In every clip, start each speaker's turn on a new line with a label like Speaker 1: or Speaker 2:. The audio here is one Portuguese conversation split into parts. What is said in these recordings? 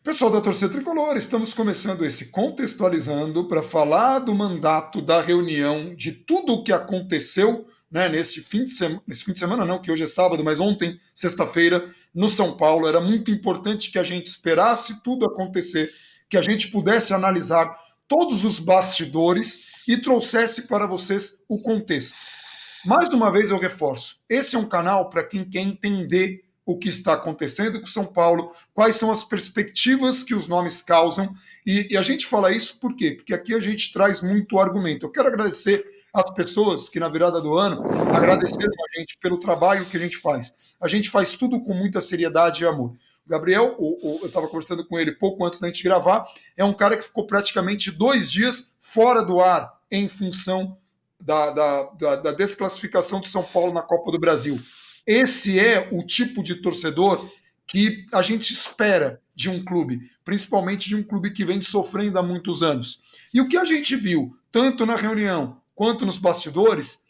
Speaker 1: Pessoal da Torcida Tricolor, estamos começando esse Contextualizando para falar do mandato da reunião, de tudo o que aconteceu, né, nesse fim de semana não, que hoje é sábado, mas ontem, sexta-feira, no São Paulo. Era muito importante que a gente esperasse tudo acontecer, que a gente pudesse analisar todos os bastidores e trouxesse para vocês o contexto. Mais uma vez eu reforço, esse é um canal para quem quer entender o que está acontecendo com São Paulo, quais são as perspectivas que os nomes causam, e a gente fala isso por quê? Porque aqui a gente traz muito argumento. Eu quero agradecer às pessoas que na virada do ano agradeceram a gente pelo trabalho que a gente faz. A gente faz tudo com muita seriedade e amor. O Gabriel, eu estava conversando com ele pouco antes da gente gravar, é um cara que ficou praticamente 2 dias fora do ar em função da desclassificação de São Paulo na Copa do Brasil. Esse é o tipo de torcedor que a gente espera de um clube, principalmente de um clube que vem sofrendo há muitos anos. E o que a gente viu, tanto na reunião quanto nos bastidores,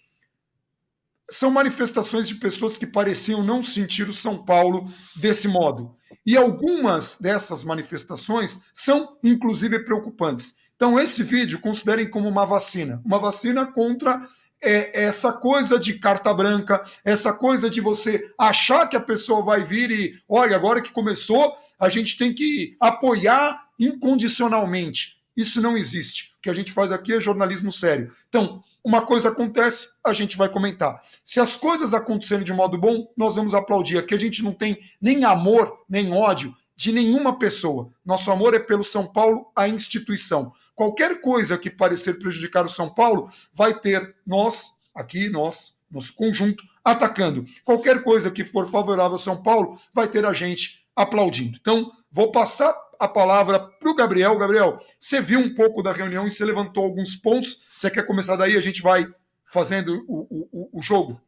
Speaker 1: são manifestações de pessoas que pareciam não sentir o São Paulo desse modo. E algumas dessas manifestações são, inclusive, preocupantes. Então, esse vídeo considerem como uma vacina contra essa coisa de carta branca, essa coisa de você achar que a pessoa vai vir e, olha, agora que começou, a gente tem que apoiar incondicionalmente. Isso não existe. O que a gente faz aqui é jornalismo sério. Então, uma coisa acontece, a gente vai comentar. Se as coisas acontecerem de modo bom, nós vamos aplaudir. Aqui a gente não tem nem amor, nem ódio de nenhuma pessoa. Nosso amor é pelo São Paulo, a instituição. Qualquer coisa que parecer prejudicar o São Paulo, vai ter nós, aqui, nós, nosso conjunto, atacando. Qualquer coisa que for favorável ao São Paulo, vai ter a gente aplaudindo. Então, vou passar a palavra para o Gabriel. Gabriel, você viu um pouco da reunião e você levantou alguns pontos. Você quer começar daí? A gente vai fazendo o jogo?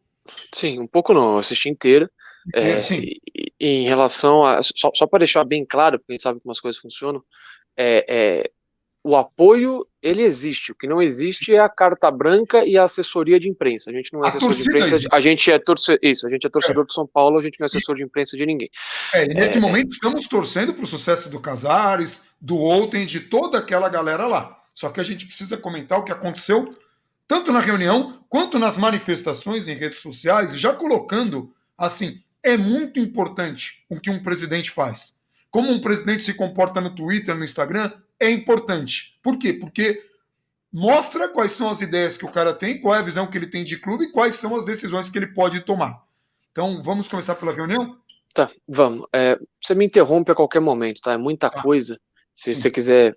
Speaker 2: Sim, um pouco não, eu assisti inteira.
Speaker 1: Inteiro, sim.
Speaker 2: Em relação a. Só para deixar bem claro, porque a gente sabe como as coisas funcionam, o apoio, ele existe. O que não existe é a carta branca e a assessoria de imprensa. A gente não é
Speaker 1: A
Speaker 2: assessor de
Speaker 1: torcida
Speaker 2: imprensa,
Speaker 1: existe.
Speaker 2: a gente é torcedor do São Paulo, a gente não é assessor de imprensa de ninguém.
Speaker 1: E nesse momento estamos torcendo para o sucesso do Casares, do Outem, de toda aquela galera lá. Só que a gente precisa comentar o que aconteceu tanto na reunião quanto nas manifestações em redes sociais, e já colocando assim, é muito importante o que um presidente faz. Como um presidente se comporta no Twitter, no Instagram, é importante. Por quê? Porque mostra quais são as ideias que o cara tem, qual é a visão que ele tem de clube e quais são as decisões que ele pode tomar. Então, vamos começar pela reunião?
Speaker 2: Tá, vamos. Você me interrompe a qualquer momento, tá? É muita
Speaker 1: Tá,
Speaker 2: coisa. Se você
Speaker 1: sim.
Speaker 2: quiser,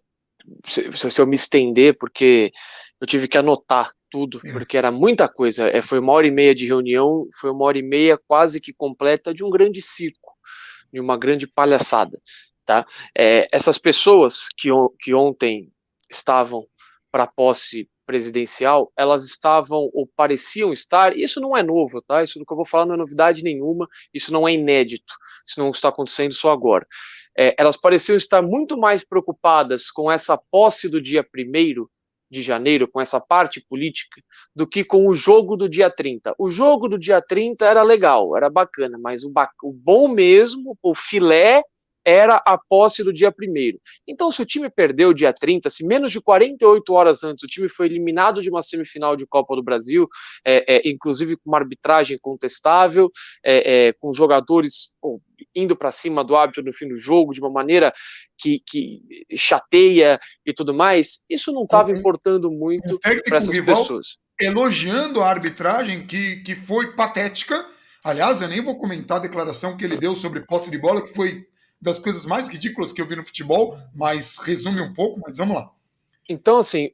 Speaker 2: se eu me estender, porque eu tive que anotar tudo, porque era muita coisa. Foi 1h30 de reunião, foi 1h30 quase que completa de um grande circo, de uma grande palhaçada, tá? Essas pessoas que ontem estavam para a posse presidencial, elas estavam ou pareciam estar, isso não é novo, tá? Isso do que eu vou falar não é novidade nenhuma, isso não é inédito, isso não está acontecendo só agora. Elas pareciam estar muito mais preocupadas com essa posse do dia 1º de janeiro, com essa parte política, do que com o jogo do dia 30. O jogo do dia 30 era legal, era bacana, mas o bom mesmo, o filé, era a posse do dia 1º. Então, se o time perdeu o dia 30, se menos de 48 horas antes o time foi eliminado de uma semifinal de Copa do Brasil, inclusive com uma arbitragem contestável, com jogadores indo para cima do árbitro no fim do jogo, de uma maneira que chateia e tudo mais, isso não estava importando muito para essas pessoas.
Speaker 1: Elogiando a arbitragem, que foi patética. Aliás, eu nem vou comentar a declaração que ele deu sobre posse de bola, que foi das coisas mais ridículas que eu vi no futebol, mas resume um pouco, mas vamos lá.
Speaker 2: Então, assim,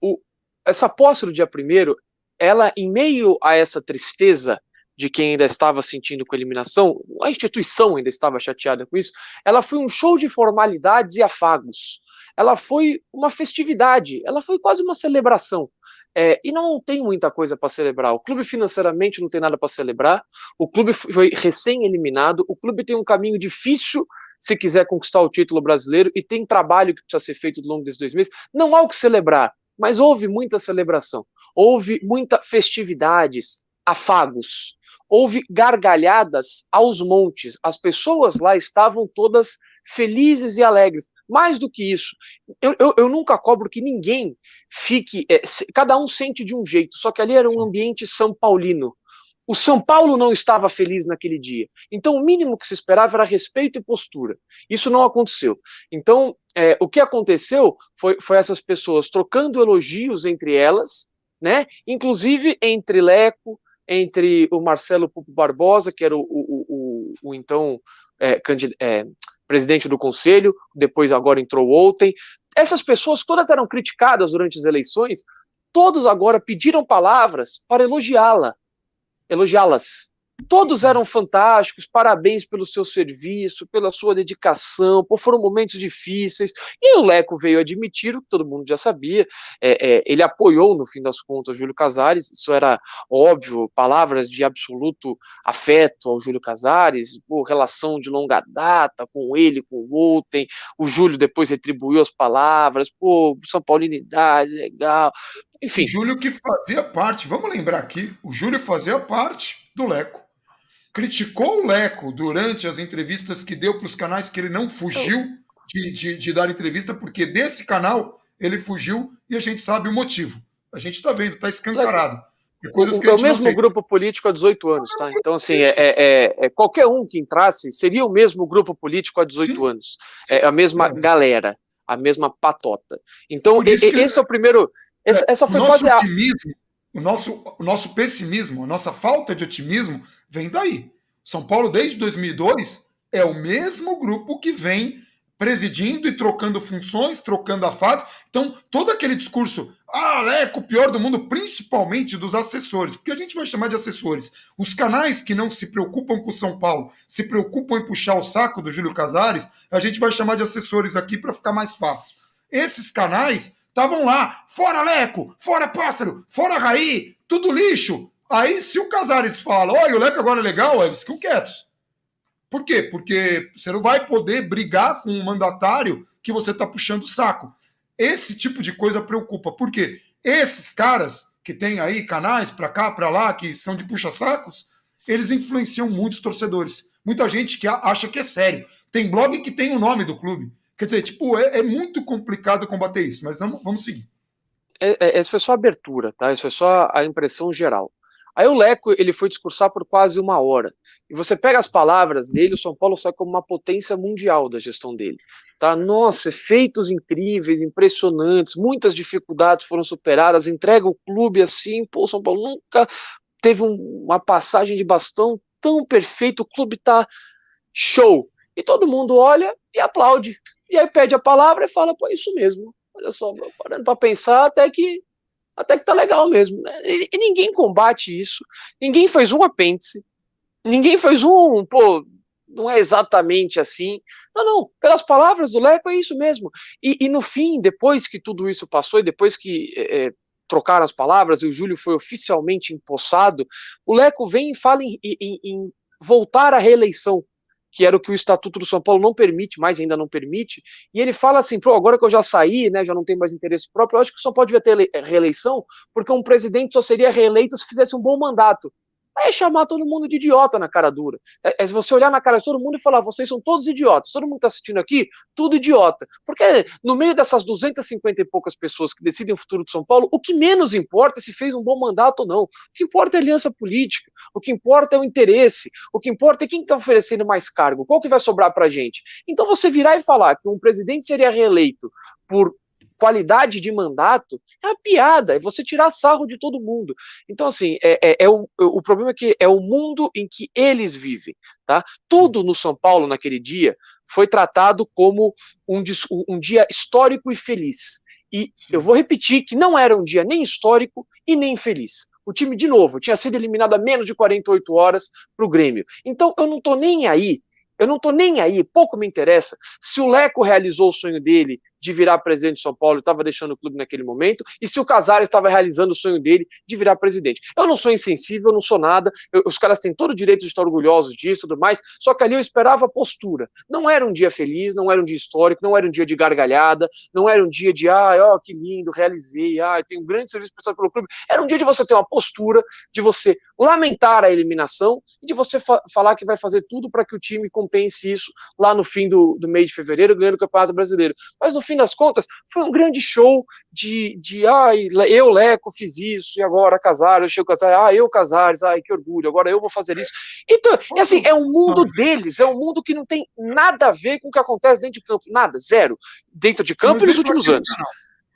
Speaker 2: essa posse do dia 1º, ela, em meio a essa tristeza de quem ainda estava sentindo com a eliminação, a instituição ainda estava chateada com isso, ela foi um show de formalidades e afagos. Ela foi uma festividade, ela foi quase uma celebração. E não tem muita coisa para celebrar. O clube financeiramente não tem nada para celebrar, o clube foi recém-eliminado, o clube tem um caminho difícil se quiser conquistar o título brasileiro e tem trabalho que precisa ser feito ao longo desses 2 meses. Não há o que celebrar, mas houve muita celebração, houve muita festividades, afagos, houve gargalhadas aos montes. As pessoas lá estavam todas felizes e alegres. Mais do que isso, eu nunca cobro que ninguém fique, cada um sente de um jeito, só que ali era um ambiente são paulino. O São Paulo não estava feliz naquele dia. Então, o mínimo que se esperava era respeito e postura. Isso não aconteceu. Então, o que aconteceu foi essas pessoas trocando elogios entre elas, né? Inclusive entre Leco, entre o Marcelo Pupo Barbosa, que era o então presidente do conselho, depois agora entrou ontem. Essas pessoas todas eram criticadas durante as eleições, todos agora pediram palavras para elogiá-las. Todos eram fantásticos, parabéns pelo seu serviço, pela sua dedicação, foram momentos difíceis, e o Leco veio admitir o que todo mundo já sabia, ele apoiou, no fim das contas, Júlio Casares, isso era óbvio, palavras de absoluto afeto ao Júlio Casares, relação de longa data com ele, com o Outen, o Júlio depois retribuiu as palavras, São Paulinidade, legal, enfim.
Speaker 1: O Júlio que fazia parte, vamos lembrar aqui, o Júlio fazia parte do Leco. Criticou o Leco durante as entrevistas que deu para os canais, que ele não fugiu de dar entrevista, porque desse canal ele fugiu e a gente sabe o motivo. A gente está vendo, está escancarado.
Speaker 2: É o mesmo grupo político há 18 anos, tá? Então, assim, qualquer um que entrasse seria o mesmo grupo político há 18 anos. É a mesma galera, a mesma patota. Então, esse é o primeiro... Essa foi quase a...
Speaker 1: O nosso pessimismo, a nossa falta de otimismo vem daí. São Paulo, desde 2002, é o mesmo grupo que vem presidindo e trocando funções, trocando afados. Então, todo aquele discurso, Leco, o pior do mundo, principalmente dos assessores, porque a gente vai chamar de assessores. Os canais que não se preocupam com São Paulo, se preocupam em puxar o saco do Júlio Casares, a gente vai chamar de assessores aqui para ficar mais fácil. Esses canais estavam lá, fora Leco, fora Pássaro, fora Raí, tudo lixo. Aí, se o Casares fala, olha, o Leco agora é legal, eles ficam quietos. Por quê? Porque você não vai poder brigar com um mandatário que você está puxando o saco. Esse tipo de coisa preocupa. Por quê? Esses caras que têm aí canais para cá, para lá, que são de puxa-sacos, eles influenciam muitos torcedores. Muita gente que acha que é sério. Tem blog que tem o nome do clube. Quer dizer, é muito complicado combater isso, mas vamos seguir.
Speaker 2: Essa foi só a abertura, tá? Isso foi só a impressão geral. Aí o Leco, ele foi discursar por quase 1 hora. E você pega as palavras dele, o São Paulo sai como uma potência mundial da gestão dele. Tá? Nossa, feitos incríveis, impressionantes, muitas dificuldades foram superadas, entrega o clube assim, o São Paulo nunca teve uma passagem de bastão tão perfeita, o clube tá show. E todo mundo olha e aplaude. E aí pede a palavra e fala, isso mesmo. Olha só, parando para pensar, até que tá legal mesmo. Né? E ninguém combate isso, ninguém faz um apêndice, ninguém faz não é exatamente assim. Não, pelas palavras do Leco é isso mesmo. E no fim, depois que tudo isso passou, e depois que trocaram as palavras e o Júlio foi oficialmente empossado, o Leco vem e fala em voltar à reeleição, que era o que o Estatuto do São Paulo não permite, mais ainda não permite, e ele fala assim, agora que eu já saí, né, já não tenho mais interesse próprio, eu acho que o São Paulo devia ter reeleição, porque um presidente só seria reeleito se fizesse um bom mandato. Aí é chamar todo mundo de idiota na cara dura. É você olhar na cara de todo mundo e falar, vocês são todos idiotas. Todo mundo que está assistindo aqui, tudo idiota. Porque no meio dessas 250 e poucas pessoas que decidem o futuro de São Paulo, o que menos importa é se fez um bom mandato ou não. O que importa é a aliança política. O que importa é o interesse. O que importa é quem está oferecendo mais cargo. Qual que vai sobrar para a gente? Então você virar e falar que um presidente seria reeleito por qualidade de mandato, é uma piada, é você tirar sarro de todo mundo. Então, assim, o problema é que é o mundo em que eles vivem, tá? Tudo no São Paulo naquele dia foi tratado como um dia histórico e feliz. E eu vou repetir que não era um dia nem histórico e nem feliz. O time, de novo, tinha sido eliminado a menos de 48 horas para o Grêmio. Então, eu não tô nem aí, pouco me interessa se o Leco realizou o sonho dele de virar presidente de São Paulo e estava deixando o clube naquele momento, e se o Casares estava realizando o sonho dele de virar presidente. Eu não sou insensível, eu não sou nada, os caras têm todo o direito de estar orgulhosos disso e tudo mais, só que ali eu esperava a postura. Não era um dia feliz, não era um dia histórico, não era um dia de gargalhada, não era um dia de, ó, que lindo, realizei, tenho um grande serviço prestado pelo clube. Era um dia de você ter uma postura, de você lamentar a eliminação e de você falar que vai fazer tudo para que o time compense isso lá no fim do mês de fevereiro, ganhando o Campeonato Brasileiro. Mas no fim das contas, foi um grande show eu, Leco, fiz isso, e agora Casares, eu chego Casares, eu Casares, que orgulho, agora eu vou fazer isso. Então, assim, é um mundo deles, é um mundo que não tem nada a ver com o que acontece dentro de campo, nada, zero. Dentro de campo nos últimos anos.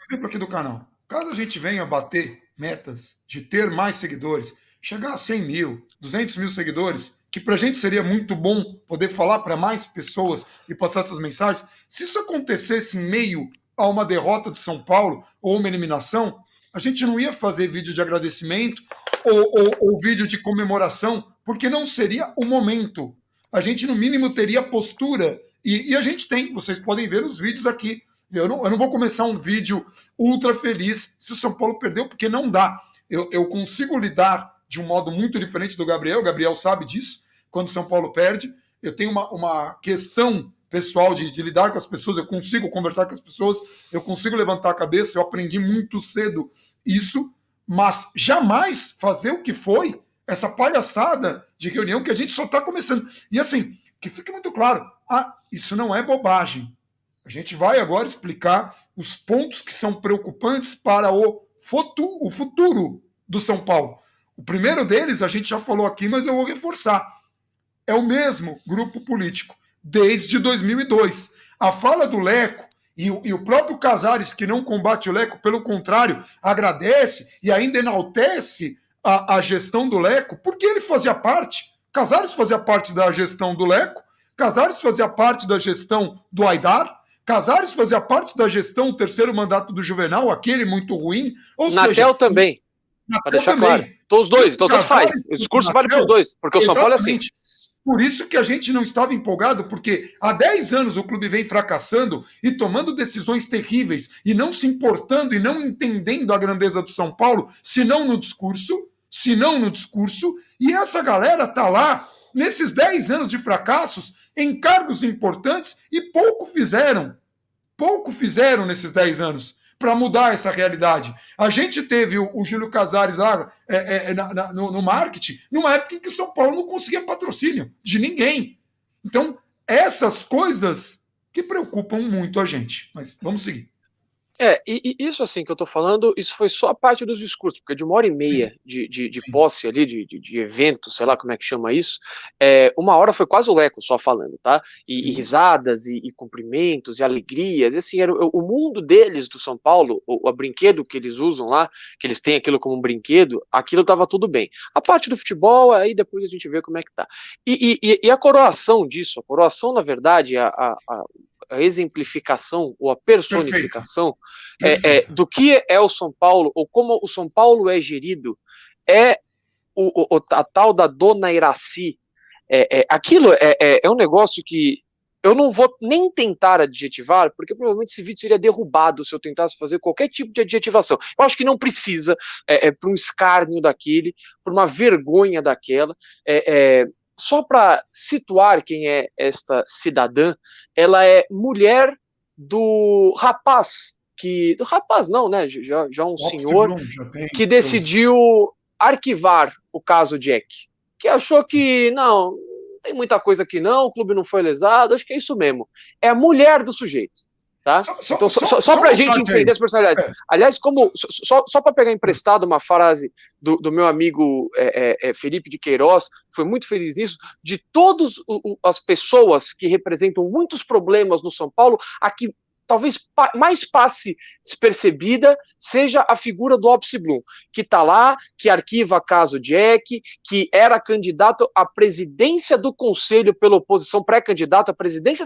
Speaker 1: Exemplo aqui do canal. Caso a gente venha bater metas de ter mais seguidores, chegar a 100 mil, 200 mil seguidores, que pra gente seria muito bom poder falar para mais pessoas e passar essas mensagens, se isso acontecesse em meio a uma derrota do São Paulo ou uma eliminação, a gente não ia fazer vídeo de agradecimento ou vídeo de comemoração, porque não seria o momento. A gente, no mínimo, teria postura. E a gente tem, vocês podem ver os vídeos aqui. Eu não vou começar um vídeo ultra feliz se o São Paulo perdeu, porque não dá. Eu consigo lidar de um modo muito diferente do Gabriel. O Gabriel sabe disso, quando o São Paulo perde. Eu tenho uma questão pessoal de lidar com as pessoas, eu consigo conversar com as pessoas, eu consigo levantar a cabeça, eu aprendi muito cedo isso, mas jamais fazer o que foi essa palhaçada de reunião que a gente só está começando. E assim, que fique muito claro, isso não é bobagem. A gente vai agora explicar os pontos que são preocupantes para o futuro do São Paulo. O primeiro deles, a gente já falou aqui, mas eu vou reforçar. É o mesmo grupo político, desde 2002. A fala do Leco e o próprio Casares, que não combate o Leco, pelo contrário, agradece e ainda enaltece a gestão do Leco, porque ele fazia parte, Casares fazia parte da gestão do Leco, Casares fazia parte da gestão do Aidar, Casares fazia parte da gestão do terceiro mandato do Juvenal, aquele muito ruim. Ou
Speaker 2: Natel
Speaker 1: seja,
Speaker 2: também, para deixar também claro. Então os dois, então tanto faz. O discurso vale para os dois, porque o São Paulo é assim.
Speaker 1: Por isso que a gente não estava empolgado, porque há 10 anos o clube vem fracassando e tomando decisões terríveis e não se importando e não entendendo a grandeza do São Paulo, senão no discurso, e essa galera está lá, nesses 10 anos de fracassos, em cargos importantes e pouco fizeram nesses 10 anos para mudar essa realidade. A gente teve o Júlio Casares lá no marketing, numa época em que o São Paulo não conseguia patrocínio de ninguém. Então, essas coisas que preocupam muito a gente. Mas vamos seguir.
Speaker 2: E isso assim que eu tô falando, isso foi só a parte dos discursos, porque de 1h30 de posse ali, de evento, sei lá como é que chama isso, 1 hora foi quase o Leco só falando, tá? E risadas, e cumprimentos, e alegrias, e assim, era o mundo deles do São Paulo, o brinquedo que eles usam lá, que eles têm aquilo como um brinquedo, aquilo tava tudo bem. A parte do futebol, aí depois a gente vê como é que tá. E a coroação disso, na verdade, a exemplificação ou a personificação do que é o São Paulo, ou como o São Paulo é gerido, é a tal da Dona Iraci. Aquilo é um negócio que eu não vou nem tentar adjetivar, porque provavelmente esse vídeo seria derrubado se eu tentasse fazer qualquer tipo de adjetivação. Eu acho que não precisa, para um escárnio daquele, por uma vergonha daquela. Só para situar quem é esta cidadã, ela é mulher do rapaz, do rapaz não, né, já um senhor que decidiu arquivar o caso Jack, que achou que não tem muita coisa aqui não, o clube não foi lesado, acho que é isso mesmo, é a mulher do sujeito. Tá? Então, só para a gente entender as personalidades. Aliás, só para pegar emprestado uma frase do meu amigo Felipe de Queiroz, foi muito feliz nisso, de todas as pessoas que representam muitos problemas no São Paulo, aqui talvez mais passe despercebida seja a figura do Opsi Blum, que está lá, que arquiva caso Jack, que era candidato à presidência do Conselho pela oposição, pré-candidato à presidência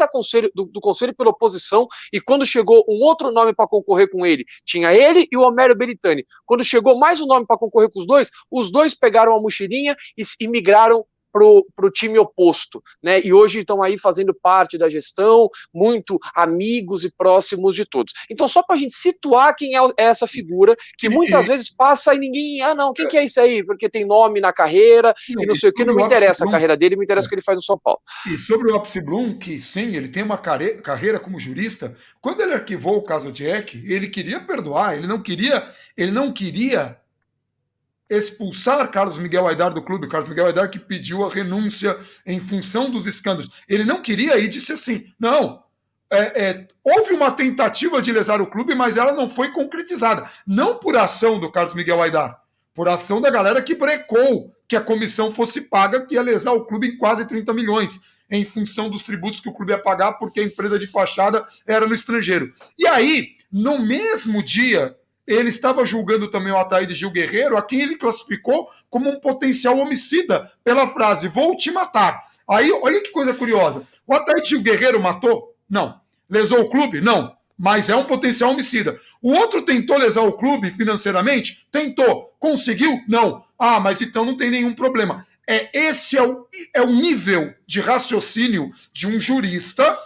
Speaker 2: do Conselho pela oposição, e quando chegou um outro nome para concorrer com ele, tinha ele e o Homero Beritani. Quando chegou mais um nome para concorrer com os dois pegaram a mochilinha e migraram pro time oposto, né? E hoje estão aí fazendo parte da gestão, muito amigos e próximos de todos. Então, só para a gente situar quem é essa figura, que muitas vezes passa e ninguém, não, quem que é isso aí? Porque tem nome na carreira e não sei o que, não me interessa a carreira dele, me interessa o que ele faz no São Paulo.
Speaker 1: E sobre o Opsi Blum, que sim, ele tem uma carreira como jurista, quando ele arquivou o caso Jack, ele queria perdoar, ele não queria expulsar Carlos Miguel Aidar do clube, Carlos Miguel Aidar que pediu a renúncia em função dos escândalos. Ele não queria e disse assim, não, houve uma tentativa de lesar o clube, mas ela não foi concretizada. Não por ação do Carlos Miguel Aidar, por ação da galera que brecou que a comissão fosse paga, que ia lesar o clube em quase 30 milhões, em função dos tributos que o clube ia pagar, porque a empresa de fachada era no estrangeiro. E aí, no mesmo dia, ele estava julgando também o Ataíde Gil Guerreiro, a quem ele classificou como um potencial homicida, pela frase, vou te matar. Aí, olha que coisa curiosa. O Ataíde Gil Guerreiro matou? Não. Lesou o clube? Não. Mas é um potencial homicida. O outro tentou lesar o clube financeiramente? Tentou. Conseguiu? Não. Ah, mas então não tem nenhum problema. Esse é o nível de raciocínio de um jurista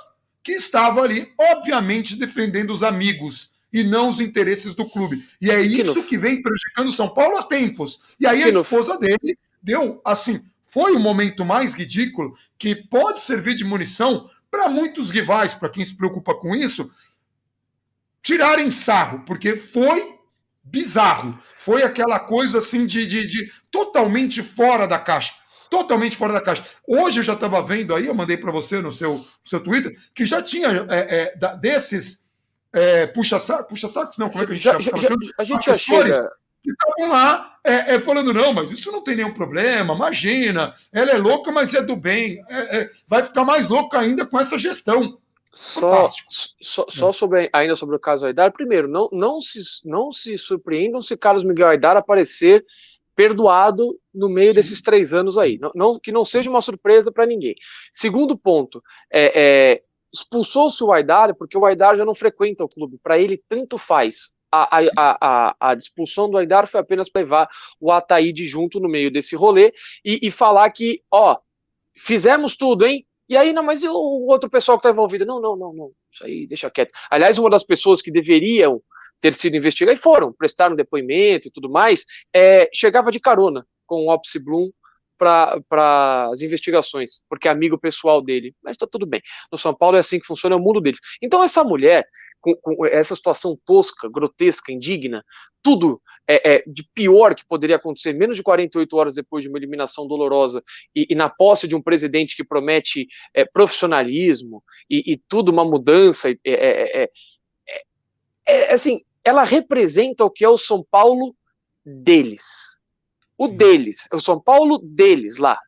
Speaker 1: que estava ali, obviamente, defendendo os amigos e não os interesses do clube. E é isso que vem prejudicando o São Paulo há tempos. E aí a esposa dele deu, assim, foi o momento mais ridículo que pode servir de munição para muitos rivais, para quem se preocupa com isso, tirarem sarro, porque foi bizarro. Foi aquela coisa assim de totalmente fora da caixa. Totalmente fora da caixa. Hoje eu já estava vendo aí, eu mandei para você no seu Twitter, que já tinha desses puxa-sacos, não, como é que a gente chama?
Speaker 2: A gente já chega...
Speaker 1: Que estavam lá falando, não, mas isso não tem nenhum problema, imagina, ela é louca, mas é do bem, vai ficar mais louca ainda com essa gestão.
Speaker 2: Só ainda sobre o caso Aidar, primeiro, não se surpreendam se Carlos Miguel Aidar aparecer perdoado no meio desses 3 anos aí, que não seja uma surpresa para ninguém. Segundo ponto, expulsou-se o Aidar porque o Aidar já não frequenta o clube, para ele tanto faz. A expulsão do Aidar foi apenas para levar o Ataíde junto no meio desse rolê e falar que, fizemos tudo, hein? E aí, não, mas e o outro pessoal que está envolvido? Não, isso aí deixa quieto. Aliás, uma das pessoas que deveriam ter sido investigadas, e foram, prestaram depoimento e tudo mais, chegava de carona com o Opsi Blum para as investigações, porque é amigo pessoal dele, mas está tudo bem. No São Paulo é assim que funciona, é o mundo deles. Então essa mulher, com essa situação tosca, grotesca, indigna, tudo de pior que poderia acontecer, menos de 48 horas depois de uma eliminação dolorosa e na posse de um presidente que promete profissionalismo e tudo, uma mudança, assim, ela representa o que é o São Paulo deles. O São Paulo deles lá,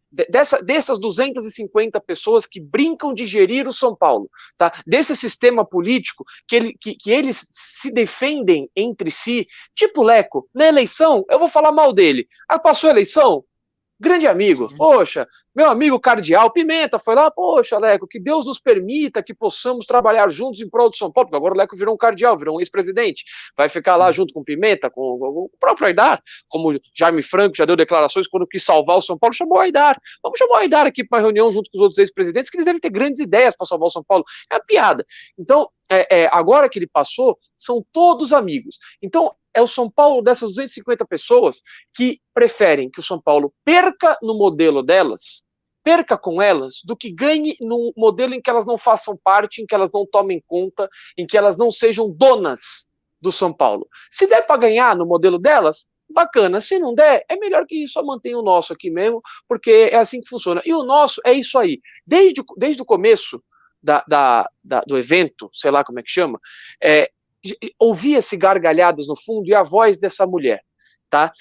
Speaker 2: dessas 250 pessoas que brincam de gerir o São Paulo, tá? Desse sistema político que eles se defendem entre si, tipo Leco, na eleição, eu vou falar mal dele, passou a eleição, grande amigo, poxa, meu amigo cardeal, Pimenta foi lá, poxa, Leco, que Deus nos permita que possamos trabalhar juntos em prol do São Paulo, porque agora o Leco virou um cardeal, virou um ex-presidente, vai ficar lá junto com Pimenta, com o próprio Aidar, como Jaime Franco já deu declarações quando quis salvar o São Paulo, chamou o Aidar, vamos chamar o Aidar aqui para uma reunião junto com os outros ex-presidentes, que eles devem ter grandes ideias para salvar o São Paulo, é uma piada. Então, agora que ele passou, são todos amigos. Então, é o São Paulo dessas 250 pessoas que preferem que o São Paulo perca no modelo delas, perca com elas, do que ganhe num modelo em que elas não façam parte, em que elas não tomem conta, em que elas não sejam donas do São Paulo. Se der para ganhar no modelo delas, bacana. Se não der, é melhor que só mantenha o nosso aqui mesmo, porque é assim que funciona. E o nosso é isso aí. Desde o começo do evento, sei lá como é que chama, ouvia-se gargalhadas no fundo e a voz dessa mulher, tá?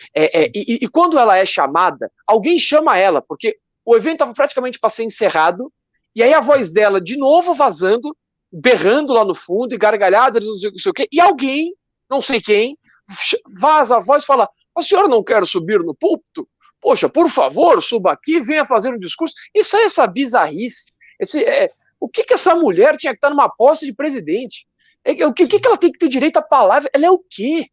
Speaker 2: E quando ela é chamada, alguém chama ela, porque o evento estava praticamente para ser encerrado, e aí a voz dela de novo vazando, berrando lá no fundo, e gargalhadas, não sei o quê, e alguém, não sei quem, vaza a voz e fala, a senhora não quer subir no púlpito? Poxa, por favor, suba aqui, venha fazer um discurso. Isso é essa bizarrice. O que essa mulher tinha que estar numa posse de presidente? O que ela tem que ter direito à palavra? Ela é o quê?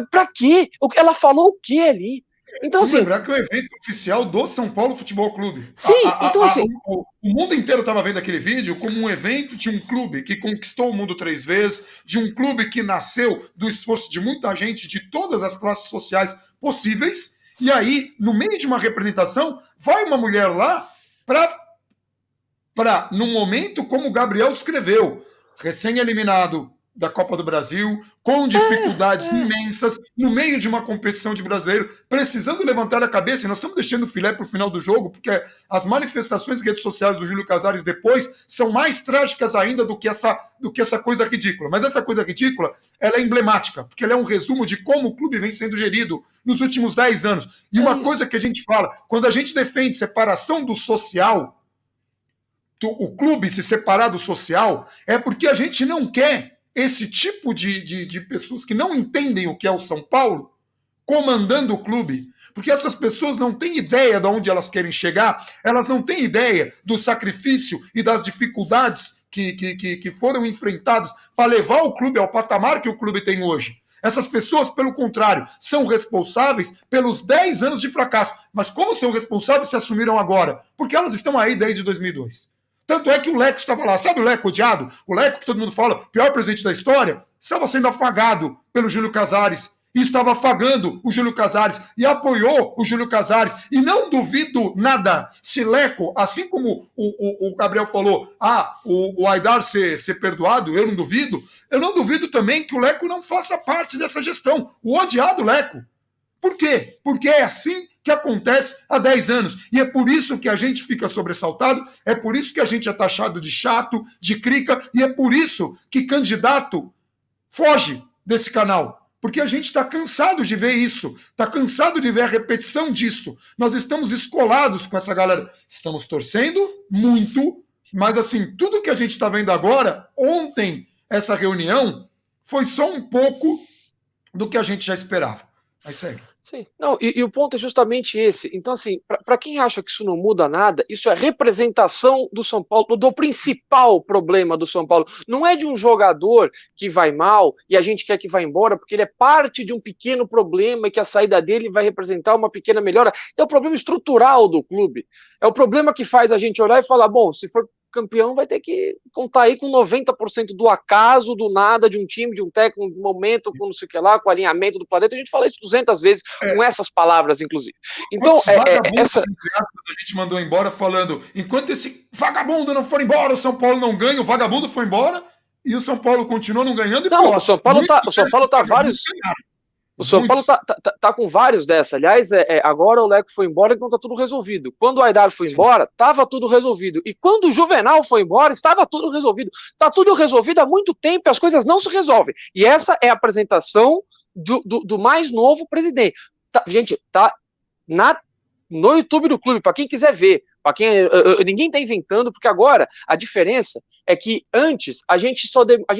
Speaker 2: Pra quê? Ela falou o quê ali? Então,
Speaker 1: Vamos
Speaker 2: assim,
Speaker 1: lembrar que é o evento oficial do São Paulo Futebol Clube.
Speaker 2: sim, então assim,
Speaker 1: O mundo inteiro estava vendo aquele vídeo como um evento de um clube que conquistou o mundo 3 vezes, de um clube que nasceu do esforço de muita gente de todas as classes sociais possíveis. E aí, no meio de uma representação, vai uma mulher lá para, num momento como o Gabriel descreveu, recém-eliminado da Copa do Brasil, com dificuldades imensas, no meio de uma competição de brasileiro, precisando levantar a cabeça, e nós estamos deixando o filé para o final do jogo, porque as manifestações em redes sociais do Júlio Casares depois são mais trágicas ainda do que essa coisa ridícula. Mas essa coisa ridícula, ela é emblemática, porque ela é um resumo de como o clube vem sendo gerido nos últimos 10 anos. E uma coisa que a gente fala, quando a gente defende separação do social, o clube se separar do social, é porque a gente não quer esse tipo de pessoas que não entendem o que é o São Paulo comandando o clube, porque essas pessoas não têm ideia de onde elas querem chegar, elas não têm ideia do sacrifício e das dificuldades que foram enfrentadas para levar o clube ao patamar que o clube tem hoje. Essas pessoas, pelo contrário, são responsáveis pelos 10 anos de fracasso. Mas como são responsáveis se assumiram agora? Porque elas estão aí desde 2002. Tanto é que o Leco estava lá. Sabe o Leco odiado? O Leco que todo mundo fala, pior presidente da história, estava sendo afagado pelo Júlio Casares. E estava afagando o Júlio Casares. E apoiou o Júlio Casares. E não duvido nada se Leco, assim como o Gabriel falou, o Aidar ser perdoado, eu não duvido. Eu não duvido também que o Leco não faça parte dessa gestão. O odiado Leco. Por quê? Porque é assim que acontece há 10 anos. E é por isso que a gente fica sobressaltado, é por isso que a gente é taxado de chato, de crica, e é por isso que candidato foge desse canal. Porque a gente está cansado de ver isso, está cansado de ver a repetição disso. Nós estamos escolados com essa galera. Estamos torcendo muito, mas assim, tudo que a gente está vendo agora, ontem, essa reunião, foi só um pouco do que a gente já esperava. Mas segue.
Speaker 2: Sim, não, e o ponto é justamente esse. Então, assim, para quem acha que isso não muda nada, isso é representação do São Paulo, do principal problema do São Paulo. Não é de um jogador que vai mal e a gente quer que vá embora porque ele é parte de um pequeno problema e que a saída dele vai representar uma pequena melhora. É o problema estrutural do clube. É o problema que faz a gente olhar e falar, bom, se for campeão vai ter que contar aí com 90% do acaso, do nada, de um time, de um técnico, de um momento, com não sei o que lá, com o alinhamento do planeta. A gente fala isso 200 vezes, com essas palavras, inclusive. Então, essa...
Speaker 1: a gente mandou embora falando, enquanto esse vagabundo não for embora, o São Paulo não ganha, o vagabundo foi embora, e o São Paulo continua não ganhando. E
Speaker 2: não, o São Paulo tá vários... O São Paulo tá com vários dessa. Aliás, agora o Leco foi embora, então tá tudo resolvido. Quando o Aidar foi embora, tava tudo resolvido. E quando o Juvenal foi embora, estava tudo resolvido. Tá tudo resolvido há muito tempo e as coisas não se resolvem. E essa é a apresentação do mais novo presidente. Gente, tá no YouTube do clube, para quem quiser ver. Ninguém está inventando, porque agora a diferença é que antes a gente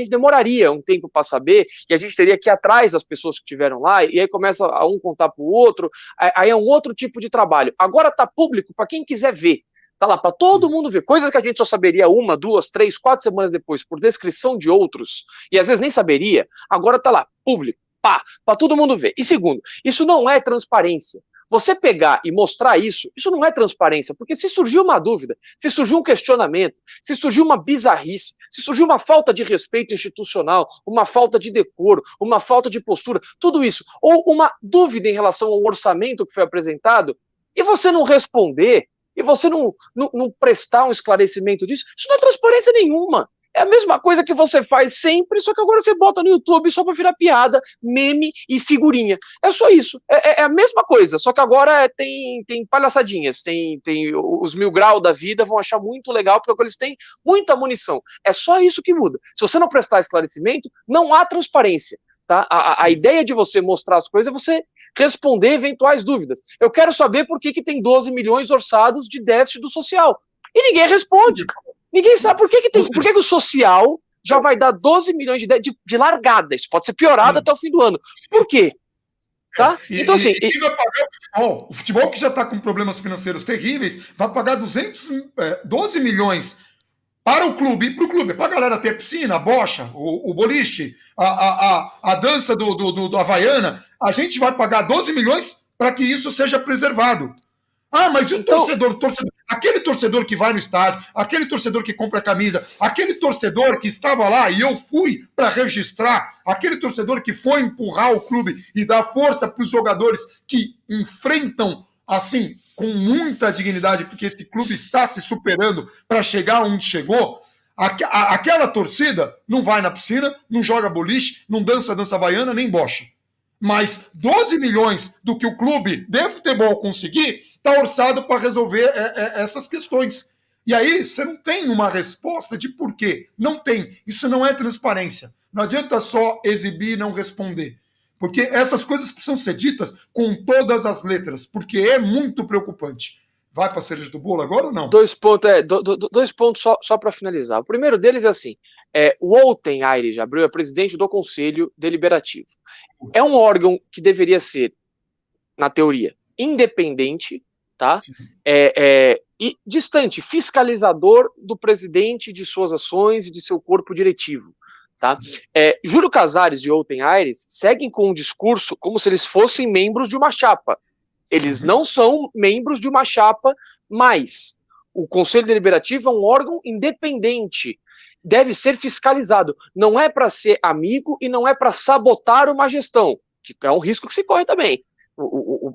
Speaker 2: demoraria um tempo para saber, e a gente teria que ir atrás das pessoas que estiveram lá, e aí começa a um contar para o outro, aí é um outro tipo de trabalho. Agora está público para quem quiser ver. Tá lá para todo mundo ver, coisas que a gente só saberia 1, 2, 3, 4 semanas depois, por descrição de outros, e às vezes nem saberia, agora tá lá, público, para todo mundo ver. E segundo, isso não é transparência. Você pegar e mostrar isso não é transparência, porque se surgiu uma dúvida, se surgiu um questionamento, se surgiu uma bizarrice, se surgiu uma falta de respeito institucional, uma falta de decoro, uma falta de postura, tudo isso, ou uma dúvida em relação ao orçamento que foi apresentado, e você não responder, e você não prestar um esclarecimento disso, isso não é transparência nenhuma. É a mesma coisa que você faz sempre, só que agora você bota no YouTube só para virar piada, meme e figurinha. É só isso. É a mesma coisa, só que agora tem palhaçadinhas, tem os 1000 graus da vida vão achar muito legal, porque agora eles têm muita munição. É só isso que muda. Se você não prestar esclarecimento, não há transparência. Tá? A ideia de você mostrar as coisas é você responder eventuais dúvidas. Eu quero saber por que tem 12 milhões orçados de déficit do social. E ninguém responde. Ninguém sabe por que o social já vai dar 12 milhões de largada. Isso pode ser piorado até o fim do ano. Por quê? Tá? Então, assim.
Speaker 1: Quem vai pagar o futebol? O futebol que já está com problemas financeiros terríveis vai pagar 12 milhões para o clube, para a galera ter piscina, a bocha, o boliche, a dança do Havaiana. A gente vai pagar 12 milhões para que isso seja preservado. Ah, mas e o torcedor? Aquele torcedor que vai no estádio, aquele torcedor que compra a camisa, aquele torcedor que estava lá e eu fui para registrar, aquele torcedor que foi empurrar o clube e dar força para os jogadores que enfrentam, assim, com muita dignidade, porque esse clube está se superando para chegar onde chegou. Aquela torcida não vai na piscina, não joga boliche, não dança havaiana, nem bocha. Mas 12 milhões do que o clube de futebol conseguir está orçado para resolver essas questões. E aí você não tem uma resposta de por quê. Não tem. Isso não é transparência. Não adianta só exibir e não responder. Porque essas coisas precisam ser ditas com todas as letras, porque é muito preocupante. Vai para a cereja do bolo agora ou não?
Speaker 2: Dois pontos só para finalizar. O primeiro deles é assim, o Olten Aires de Abreu é presidente do Conselho Deliberativo. É um órgão que deveria ser, na teoria, independente, tá? E distante, fiscalizador do presidente, de suas ações e de seu corpo diretivo. Tá? Júlio Casares e Olten Aires seguem com um discurso como se eles fossem membros de uma chapa. Eles não são membros de uma chapa, mas o Conselho Deliberativo é um órgão independente, deve ser fiscalizado. Não é para ser amigo e não é para sabotar uma gestão, que é um risco que se corre também. O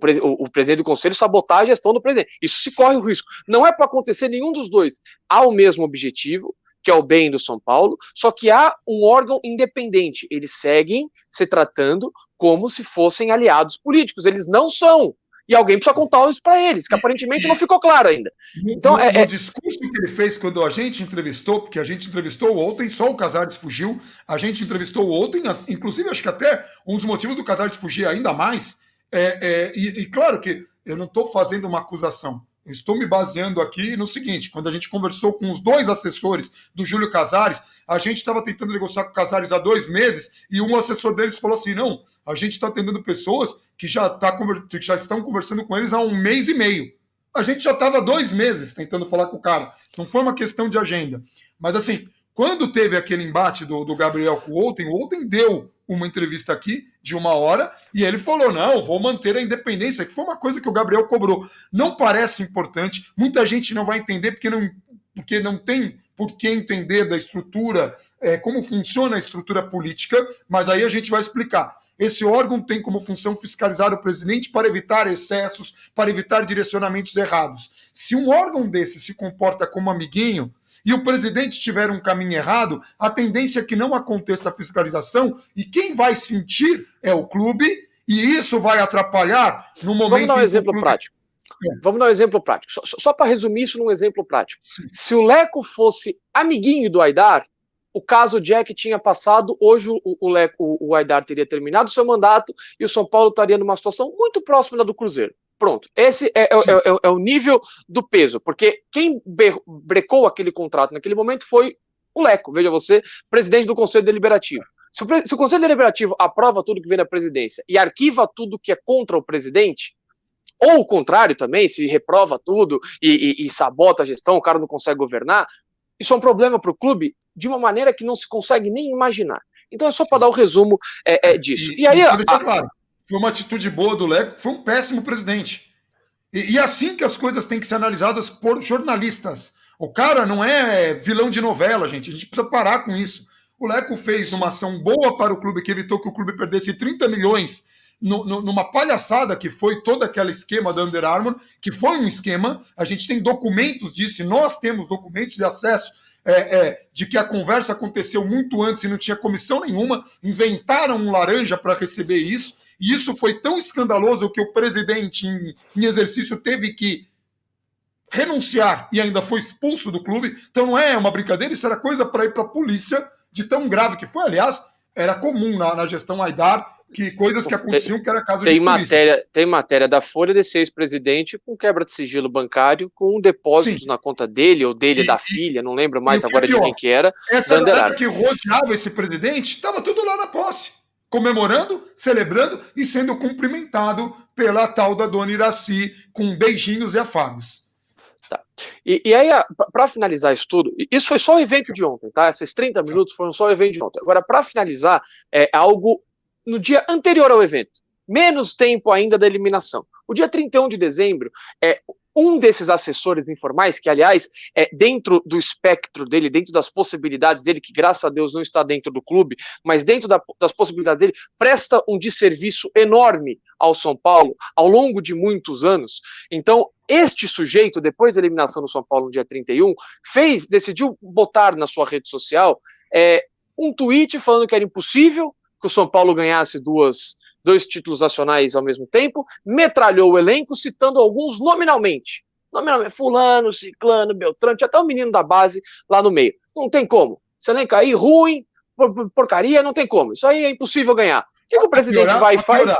Speaker 2: presidente do Conselho sabotar a gestão do presidente. Isso se corre o risco. Não é para acontecer nenhum dos dois. Há o mesmo objetivo, que é o bem do São Paulo, só que há um órgão independente. Eles seguem se tratando como se fossem aliados políticos. Eles não são. E alguém precisa contar isso para eles, que aparentemente não ficou claro ainda.
Speaker 1: Então, no discurso que ele fez quando a gente entrevistou, porque a gente entrevistou ontem, só o Casares fugiu, a gente entrevistou ontem, inclusive acho que até um dos motivos do Casares fugir ainda mais, e claro que eu não estou fazendo uma acusação, eu estou me baseando aqui no seguinte, quando a gente conversou com os dois assessores do Júlio Casares, a gente estava tentando negociar com o Casares há 2 meses e um assessor deles falou assim, não, a gente está atendendo pessoas que já estão conversando com eles há 1 mês e meio. A gente já estava 2 meses tentando falar com o cara. Não foi uma questão de agenda. Mas assim, quando teve aquele embate do Gabriel com o Olten deu uma entrevista aqui de 1 hora e ele falou, não, vou manter a independência, que foi uma coisa que o Gabriel cobrou. Não parece importante, muita gente não vai entender porque não tem por que entender da estrutura, como funciona a estrutura política, mas aí a gente vai explicar. Esse órgão tem como função fiscalizar o presidente para evitar excessos, para evitar direcionamentos errados. Se um órgão desse se comporta como amiguinho e o presidente tiver um caminho errado, a tendência é que não aconteça a fiscalização e quem vai sentir é o clube e isso vai atrapalhar no momento...
Speaker 2: Vamos dar um exemplo prático. Vamos dar um exemplo prático. Só para resumir isso num exemplo prático. Sim. Se o Leco fosse amiguinho do Aidar, o caso Jack tinha passado, hoje o Aidar teria terminado seu mandato e o São Paulo estaria numa situação muito próxima da do Cruzeiro. Pronto. Esse é o nível do peso, porque quem brecou aquele contrato naquele momento foi o Leco, veja você, presidente do Conselho Deliberativo. Se o Conselho Deliberativo aprova tudo que vem da presidência e arquiva tudo que é contra o presidente, ou o contrário também, se reprova tudo e sabota a gestão, o cara não consegue governar, isso é um problema para o clube de uma maneira que não se consegue nem imaginar. Então é só para dar o resumo disso. E aí,
Speaker 1: claro, foi uma atitude boa do Leco, foi um péssimo presidente. E assim que as coisas têm que ser analisadas por jornalistas. O cara não é vilão de novela, gente. A gente precisa parar com isso. O Leco fez uma ação boa para o clube, que evitou que o clube perdesse 30 milhões numa palhaçada que foi todo aquele esquema da Under Armour, que foi um esquema, a gente tem documentos disso, e nós temos documentos de acesso de que a conversa aconteceu muito antes e não tinha comissão nenhuma, inventaram um laranja para receber isso, e isso foi tão escandaloso que o presidente, em exercício, teve que renunciar e ainda foi expulso do clube. Então não é uma brincadeira, isso era coisa para ir para a polícia, de tão grave que foi. Aliás, era comum na gestão Aidar, que coisas que aconteciam que era caso de polícia.
Speaker 2: Tem matéria da Folha desse ex-presidente com quebra de sigilo bancário, com depósitos na conta dele, ou dele da filha, não lembro mais agora de quem que era.
Speaker 1: Essa galera que rodeava esse presidente, estava tudo lá na posse, comemorando, celebrando e sendo cumprimentado pela tal da dona Iraci, com beijinhos e afagos.
Speaker 2: Tá. E aí, para finalizar isso tudo, isso foi só o evento de ontem, tá? Esses 30 minutos foram só o evento de ontem. Agora, para finalizar, algo no dia anterior ao evento, menos tempo ainda da eliminação. O dia 31 de dezembro, um desses assessores informais, que, aliás, dentro do espectro dele, dentro das possibilidades dele, que, graças a Deus, não está dentro do clube, mas dentro das possibilidades dele, presta um desserviço enorme ao São Paulo ao longo de muitos anos. Então, este sujeito, depois da eliminação do São Paulo no dia 31, decidiu botar na sua rede social um tweet falando que era impossível que o São Paulo ganhasse dois títulos nacionais ao mesmo tempo, metralhou o elenco, citando alguns nominalmente. Fulano, Ciclano, Beltrano, tinha até um menino da base lá no meio. Não tem como. Esse elenco aí, ruim, porcaria, não tem como. Isso aí é impossível ganhar. O que o presidente vai e faz?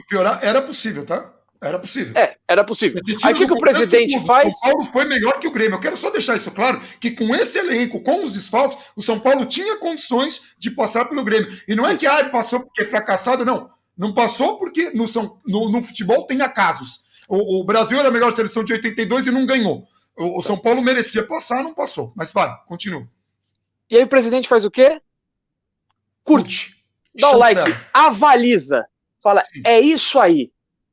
Speaker 1: Piorar, era possível, tá? Era possível.
Speaker 2: Era possível. Aí o que o presidente faz?
Speaker 1: O São Paulo foi melhor que o Grêmio. Eu quero só deixar isso claro, que com esse elenco, com os desfalques, o São Paulo tinha condições de passar pelo Grêmio. E não é que passou porque é fracassado, não. Não passou porque no futebol tem acasos. O Brasil era a melhor seleção de 82 e não ganhou. O São Paulo merecia passar, não passou. Mas vai, continua.
Speaker 2: E aí o presidente faz o quê? Curte. Dá o like, avaliza. Fala, sim, é isso aí.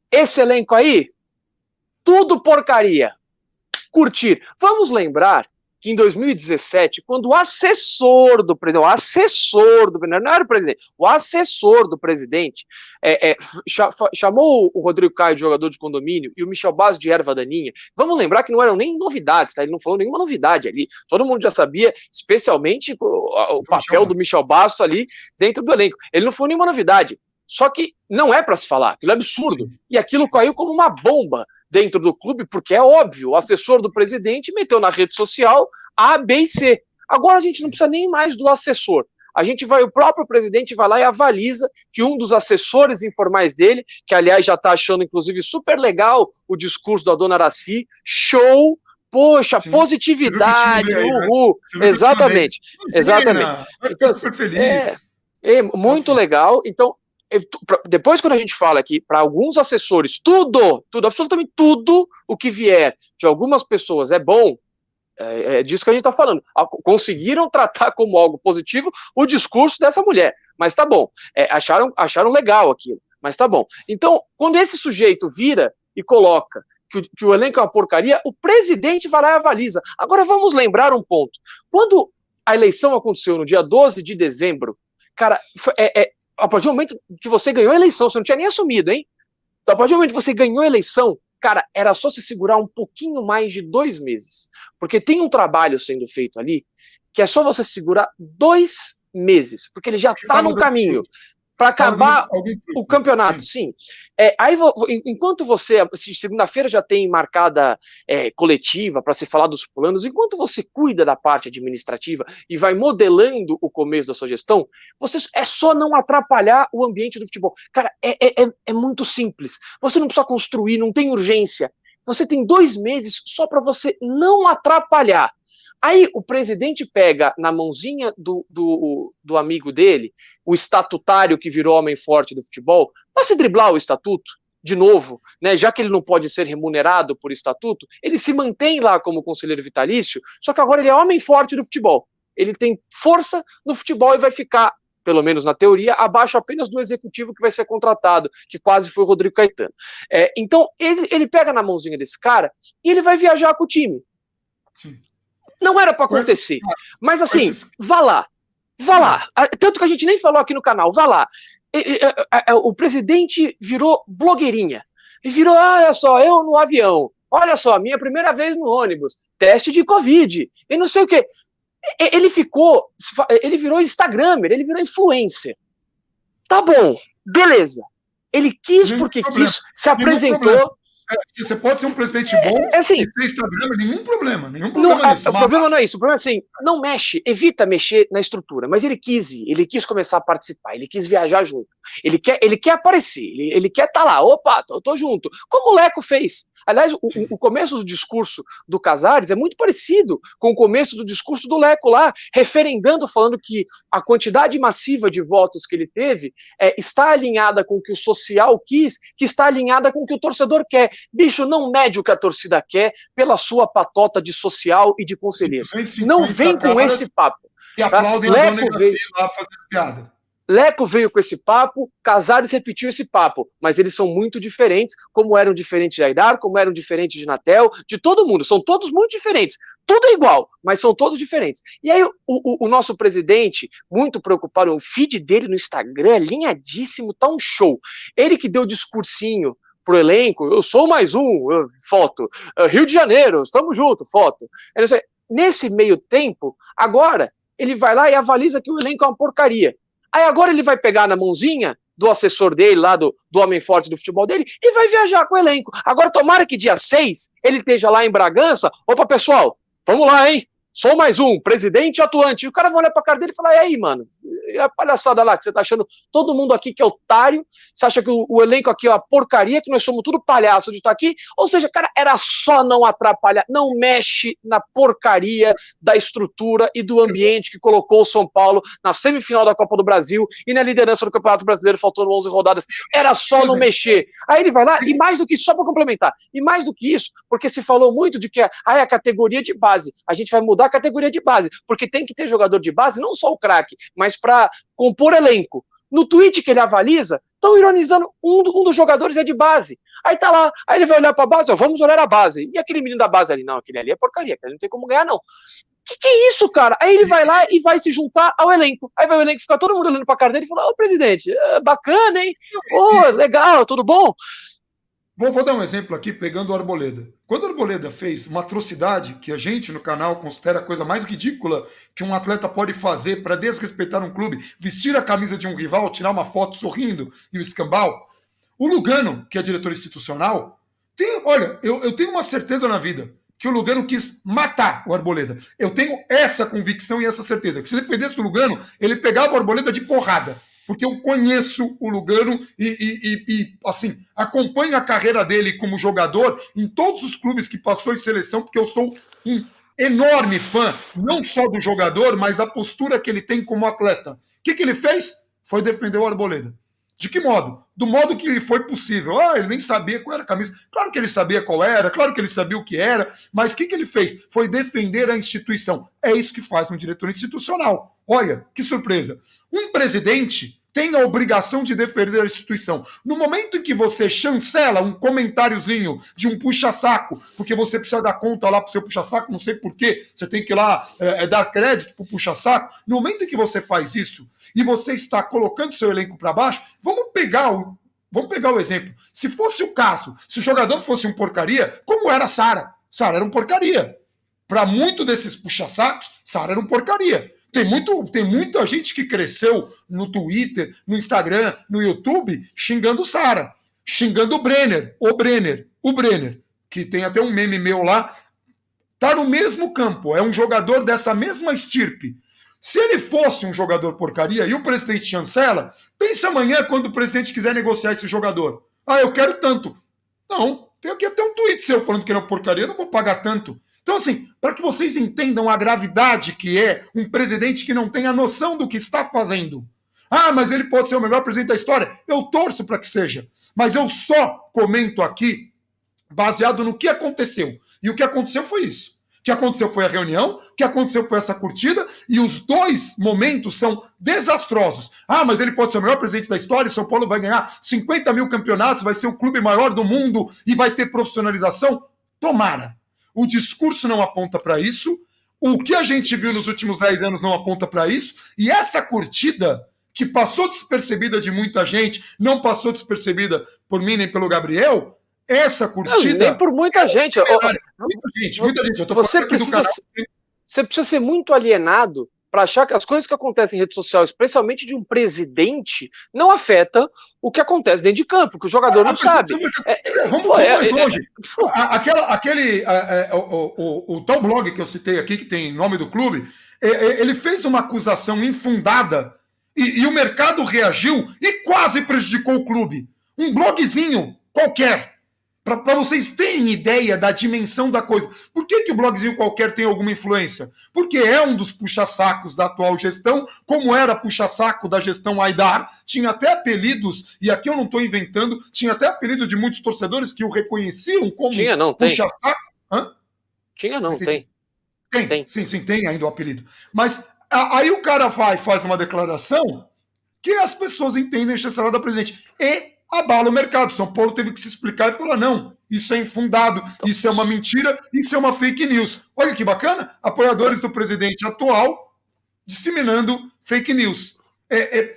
Speaker 2: Esse elenco aí, tudo porcaria. Curtir. Vamos lembrar que em 2017, quando o assessor do presidente, não era o presidente, o assessor do presidente chamou o Rodrigo Caio de jogador de condomínio e o Michel Basso de erva daninha. Vamos lembrar que não eram nem novidades, tá? Ele não falou nenhuma novidade ali. Todo mundo já sabia, especialmente o papel do Michel Basso ali dentro do elenco. Ele não falou nenhuma novidade. Só que não é para se falar, aquilo é absurdo. E aquilo caiu como uma bomba dentro do clube, porque é óbvio, o assessor do presidente meteu na rede social A, B e C. Agora a gente não precisa nem mais do assessor. O próprio presidente vai lá e avaliza que um dos assessores informais dele, que aliás já está achando inclusive super legal o discurso da dona Araci, show, poxa, sim, positividade, uhul. Né? Exatamente. Então,
Speaker 1: super feliz.
Speaker 2: Muito legal. Então, depois, quando a gente fala que para alguns assessores tudo, absolutamente tudo o que vier de algumas pessoas é bom, é disso que a gente está falando. Conseguiram tratar como algo positivo o discurso dessa mulher, mas tá bom. Acharam legal aquilo, mas tá bom. Então, quando esse sujeito vira e coloca que o elenco é uma porcaria, o presidente vai lá e avaliza. Agora vamos lembrar um ponto. Quando a eleição aconteceu no dia 12 de dezembro, cara, a partir do momento que você ganhou a eleição, você não tinha nem assumido, hein? A partir do momento que você ganhou a eleição, cara, era só se segurar um pouquinho mais de 2 meses. Porque tem um trabalho sendo feito ali, que é só você segurar 2 meses, porque ele já está no caminho para acabar o campeonato, sim. Aí, enquanto você, segunda-feira já tem marcada coletiva para se falar dos planos, enquanto você cuida da parte administrativa e vai modelando o começo da sua gestão, é só não atrapalhar o ambiente do futebol. Cara, é muito simples. Você não precisa construir, não tem urgência. Você tem 2 meses só para você não atrapalhar. Aí o presidente pega na mãozinha do amigo dele, o estatutário que virou homem forte do futebol, para se driblar o estatuto, de novo, né, já que ele não pode ser remunerado por estatuto, ele se mantém lá como conselheiro vitalício, só que agora ele é homem forte do futebol. Ele tem força no futebol e vai ficar, pelo menos na teoria, abaixo apenas do executivo que vai ser contratado, que quase foi o Rodrigo Caetano. Então, ele pega na mãozinha desse cara e ele vai viajar com o time. Sim. Não era para acontecer, mas assim, vá lá. Tanto que a gente nem falou aqui no canal, vá lá. O presidente virou blogueirinha. E virou, olha só, eu no avião. Olha só, minha primeira vez no ônibus. Teste de Covid. E não sei o quê. Ele virou Instagramer, ele virou influencer. Tá bom, beleza. Ele quis porque quis, se apresentou.
Speaker 1: Você pode ser um presidente bom
Speaker 2: assim,
Speaker 1: e ter Instagram, nenhum problema nisso.
Speaker 2: O problema não é isso, o problema é assim, não evita mexer na estrutura, mas ele quis começar a participar, ele quis viajar junto, ele quer aparecer, ele quer estar lá, opa, tô junto, como o Leco fez. Aliás, o começo do discurso do Casares é muito parecido com o começo do discurso do Leco lá, referendando, falando que a quantidade massiva de votos que ele teve está alinhada com o que o social quis, que está alinhada com o que o torcedor quer. Bicho, não mede o que a torcida quer pela sua patota de social e de conselheiro. Não vem com esse papo.
Speaker 1: E aplaudem a dona Iraci lá fazendo piada.
Speaker 2: Leco veio com esse papo, Casares repetiu esse papo, mas eles são muito diferentes, como eram diferentes de Aidar, como eram diferentes de Natel, de todo mundo, são todos muito diferentes. Tudo é igual, mas são todos diferentes. E aí o nosso presidente, muito preocupado, o feed dele no Instagram é alinhadíssimo, tá um show. Ele que deu o discursinho pro elenco, eu sou mais um, foto. Rio de Janeiro, estamos juntos, foto. Nesse meio tempo, agora, ele vai lá e avaliza que o elenco é uma porcaria. Aí agora ele vai pegar na mãozinha do assessor dele, lá do homem forte do futebol dele, e vai viajar com o elenco. Agora, tomara que dia 6 ele esteja lá em Bragança. Opa, pessoal, vamos lá, hein? Sou mais um, presidente atuante. E o cara vai olhar pra cara dele e falar, e aí, mano, e a palhaçada lá que você tá achando todo mundo aqui que é otário, você acha que o elenco aqui é uma porcaria, que nós somos tudo palhaço de estar aqui? Ou seja, cara, era só não atrapalhar, não mexe na porcaria da estrutura e do ambiente que colocou o São Paulo na semifinal da Copa do Brasil e na liderança do Campeonato Brasileiro, faltando 11 rodadas. Era só não mexer. Aí ele vai lá, e mais do que isso, só para complementar, e mais do que isso, porque se falou muito de que a categoria de base, a gente vai mudar a categoria de base, porque tem que ter jogador de base, não só o craque, mas para compor elenco. No tweet que ele avaliza, estão ironizando um dos jogadores é de base. Aí tá lá, aí ele vai olhar para a base, ó, vamos olhar a base. E aquele menino da base ali? Não, aquele ali é porcaria, aquele não tem como ganhar, não. Que é isso, cara? Aí ele vai lá e vai se juntar ao elenco. Aí vai o elenco ficar todo mundo olhando pra cara dele e falar, ô presidente, bacana, hein? Ô, legal, tudo bom?
Speaker 1: Vou dar um exemplo aqui, pegando o Arboleda. Quando o Arboleda fez uma atrocidade, que a gente no canal considera a coisa mais ridícula que um atleta pode fazer para desrespeitar um clube, vestir a camisa de um rival, tirar uma foto sorrindo e o escambau, o Lugano, que é diretor institucional, olha, eu tenho uma certeza na vida, que o Lugano quis matar o Arboleda. Eu tenho essa convicção e essa certeza, que se dependesse do Lugano, ele pegava o Arboleda de porrada. Porque eu conheço o Lugano e assim, acompanho a carreira dele como jogador em todos os clubes que passou em seleção, porque eu sou um enorme fã, não só do jogador, mas da postura que ele tem como atleta. O que ele fez? Foi defender o Arboleda. De que modo? Do modo que lhe foi possível. Ele nem sabia qual era a camisa. Claro que ele sabia qual era, claro que ele sabia o que era, mas o que ele fez? Foi defender a instituição. É isso que faz um diretor institucional. Olha, que surpresa. Um presidente tem a obrigação de defender a instituição. No momento em que você chancela um comentáriozinho de um puxa-saco, porque você precisa dar conta lá pro seu puxa-saco, não sei porquê, você tem que ir lá dar crédito pro puxa-saco. No momento em que você faz isso e você está colocando seu elenco para baixo, vamos pegar o exemplo. Se fosse o caso, se o jogador fosse um porcaria, como era a Sara? Sara era um porcaria. Para muito desses puxa-sacos, Sara era um porcaria. Tem muita gente que cresceu no Twitter, no Instagram, no YouTube, xingando o Sara, xingando o Brenner, que tem até um meme meu lá, tá no mesmo campo, é um jogador dessa mesma estirpe. Se ele fosse um jogador porcaria e o presidente chancela, pensa amanhã quando o presidente quiser negociar esse jogador. Eu quero tanto. Não, tem aqui até um tweet seu falando que ele é uma porcaria, eu não vou pagar tanto. Então, assim, para que vocês entendam a gravidade que é um presidente que não tem a noção do que está fazendo. Mas ele pode ser o melhor presidente da história. Eu torço para que seja. Mas eu só comento aqui baseado no que aconteceu. E o que aconteceu foi isso. O que aconteceu foi a reunião, o que aconteceu foi essa curtida, e os dois momentos são desastrosos. Mas ele pode ser o melhor presidente da história, o São Paulo vai ganhar 50 mil campeonatos, vai ser o clube maior do mundo e vai ter profissionalização. Tomara. O discurso não aponta para isso, o que a gente viu nos últimos 10 anos não aponta para isso, e essa curtida, que passou despercebida de muita gente, não passou despercebida por mim nem pelo Gabriel, essa curtida...
Speaker 2: Não, nem por muita gente.
Speaker 1: Muita gente. Eu tô
Speaker 2: você precisa, você precisa ser muito alienado para achar que as coisas que acontecem em rede social, especialmente de um presidente, não afeta o que acontece dentro de campo, que o jogador não sabe.
Speaker 1: Vamos mais longe. O tal blog que eu citei aqui, que tem nome do clube, ele fez uma acusação infundada e o mercado reagiu e quase prejudicou o clube. Um blogzinho qualquer. Para vocês terem ideia da dimensão da coisa. Por que o blogzinho qualquer tem alguma influência? Porque é um dos puxa-sacos da atual gestão, como era puxa-saco da gestão Aidar, tinha até apelidos, e aqui eu não estou inventando, tinha até apelido de muitos torcedores que o reconheciam como puxa-saco.
Speaker 2: Tinha, não, tem.
Speaker 1: Sim, tem ainda o apelido. Mas aí o cara faz uma declaração que as pessoas entendem a chancelada da presidente. E abala o mercado. São Paulo teve que se explicar e falar, não, isso é infundado, isso é uma mentira, isso é uma fake news. Olha que bacana, apoiadores do presidente atual disseminando fake news.